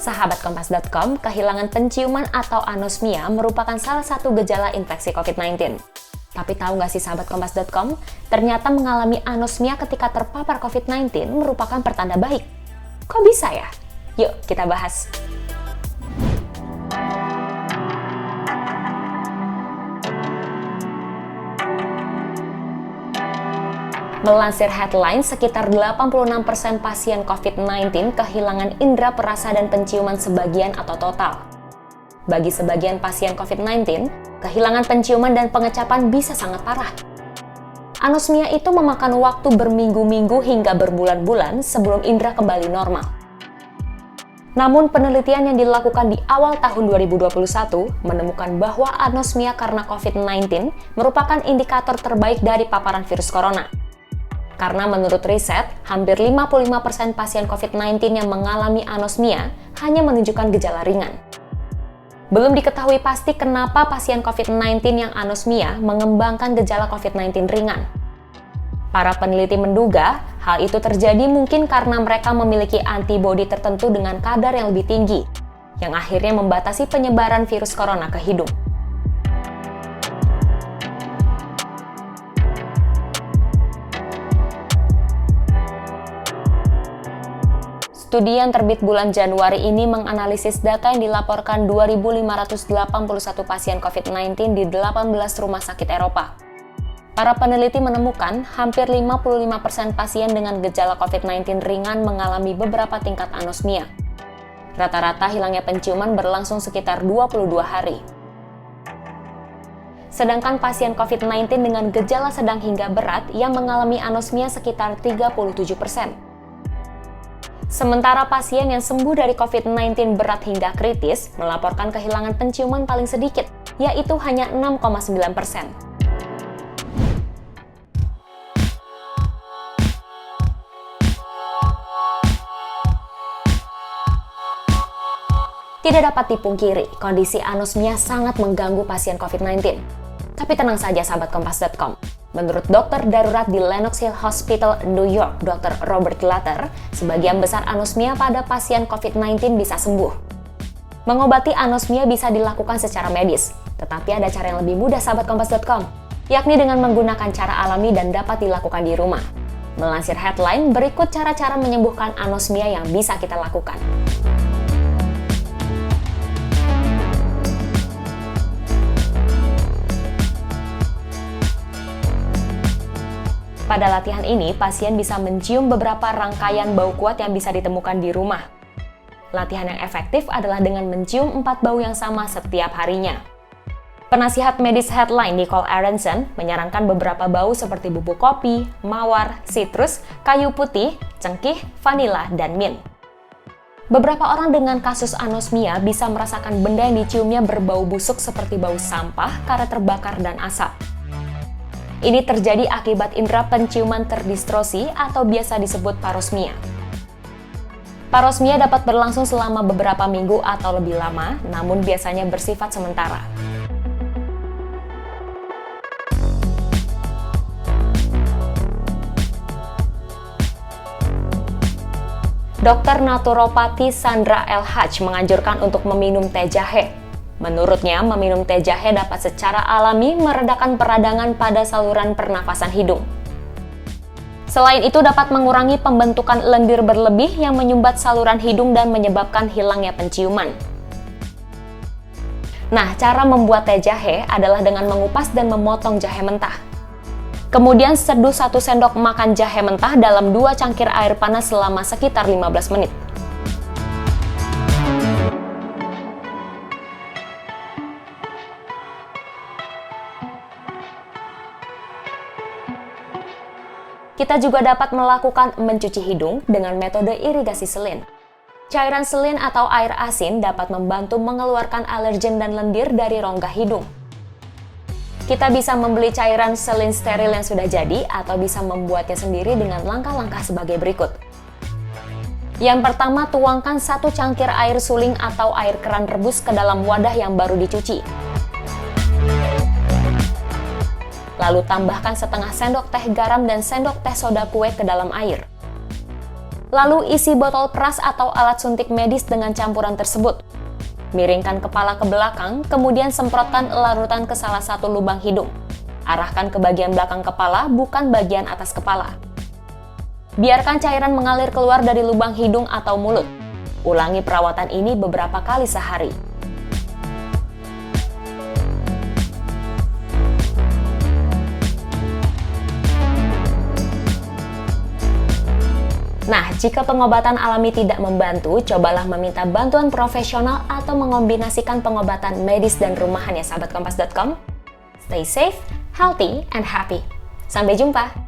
Sahabat Kompas.com, kehilangan penciuman atau anosmia merupakan salah satu gejala infeksi COVID-19. Tapi tahu nggak sih sahabat Kompas.com, ternyata mengalami anosmia ketika terpapar COVID-19 merupakan pertanda baik. Kok bisa ya? Yuk kita bahas. Melansir headline, sekitar 86% pasien COVID-19 kehilangan indera perasa dan penciuman sebagian atau total. Bagi sebagian pasien COVID-19, kehilangan penciuman dan pengecapan bisa sangat parah. Anosmia itu memakan waktu berminggu-minggu hingga berbulan-bulan sebelum indera kembali normal. Namun penelitian yang dilakukan di awal tahun 2021 menemukan bahwa anosmia karena COVID-19 merupakan indikator terbaik dari paparan virus corona. Karena menurut riset, hampir 55% pasien COVID-19 yang mengalami anosmia hanya menunjukkan gejala ringan. Belum diketahui pasti kenapa pasien COVID-19 yang anosmia mengembangkan gejala COVID-19 ringan. Para peneliti menduga hal itu terjadi mungkin karena mereka memiliki antibodi tertentu dengan kadar yang lebih tinggi, yang akhirnya membatasi penyebaran virus corona ke hidung. Studi yang terbit bulan Januari ini menganalisis data yang dilaporkan 2.581 pasien COVID-19 di 18 rumah sakit Eropa. Para peneliti menemukan hampir 55% pasien dengan gejala COVID-19 ringan mengalami beberapa tingkat anosmia. Rata-rata hilangnya penciuman berlangsung sekitar 22 hari. Sedangkan pasien COVID-19 dengan gejala sedang hingga berat yang mengalami anosmia sekitar 37%. Sementara pasien yang sembuh dari COVID-19 berat hingga kritis melaporkan kehilangan penciuman paling sedikit, yaitu hanya 6,9%. Tidak dapat dipungkiri, kondisi anosmia sangat mengganggu pasien COVID-19. Tapi tenang saja sahabat Kompas.com. Menurut dokter darurat di Lenox Hill Hospital, New York, Dr. Robert Latter, sebagian besar anosmia pada pasien COVID-19 bisa sembuh. Mengobati anosmia bisa dilakukan secara medis, tetapi ada cara yang lebih mudah sahabat Kompas.com, yakni dengan menggunakan cara alami dan dapat dilakukan di rumah. Melansir headline, berikut cara-cara menyembuhkan anosmia yang bisa kita lakukan. Pada latihan ini, pasien bisa mencium beberapa rangkaian bau kuat yang bisa ditemukan di rumah. Latihan yang efektif adalah dengan mencium 4 bau yang sama setiap harinya. Penasihat medis headline Nicole Aronson menyarankan beberapa bau seperti bubuk kopi, mawar, sitrus, kayu putih, cengkih, vanila, dan mint. Beberapa orang dengan kasus anosmia bisa merasakan benda yang diciumnya berbau busuk seperti bau sampah, karet terbakar, dan asap. Ini terjadi akibat indera penciuman terdistorsi atau biasa disebut parosmia. Parosmia dapat berlangsung selama beberapa minggu atau lebih lama, namun biasanya bersifat sementara. Dokter naturopati Sandra L. Hatch menganjurkan untuk meminum teh jahe. Menurutnya, meminum teh jahe dapat secara alami meredakan peradangan pada saluran pernafasan hidung. Selain itu dapat mengurangi pembentukan lendir berlebih yang menyumbat saluran hidung dan menyebabkan hilangnya penciuman. Nah, cara membuat teh jahe adalah dengan mengupas dan memotong jahe mentah. Kemudian seduh 1 sendok makan jahe mentah dalam 2 cangkir air panas selama sekitar 15 menit. Kita juga dapat melakukan mencuci hidung dengan metode irigasi selin. Cairan selin atau air asin dapat membantu mengeluarkan alergen dan lendir dari rongga hidung. Kita bisa membeli cairan selin steril yang sudah jadi atau bisa membuatnya sendiri dengan langkah-langkah sebagai berikut. Yang pertama, tuangkan 1 cangkir air suling atau air keran rebus ke dalam wadah yang baru dicuci. Lalu tambahkan setengah sendok teh garam dan sendok teh soda kue ke dalam air. Lalu isi botol peras atau alat suntik medis dengan campuran tersebut. Miringkan kepala ke belakang, kemudian semprotkan larutan ke salah satu lubang hidung. Arahkan ke bagian belakang kepala, bukan bagian atas kepala. Biarkan cairan mengalir keluar dari lubang hidung atau mulut. Ulangi perawatan ini beberapa kali sehari. Nah, jika pengobatan alami tidak membantu, cobalah meminta bantuan profesional atau mengombinasikan pengobatan medis dan rumahan ya sahabat kompas.com. Stay safe, healthy, and happy. Sampai jumpa!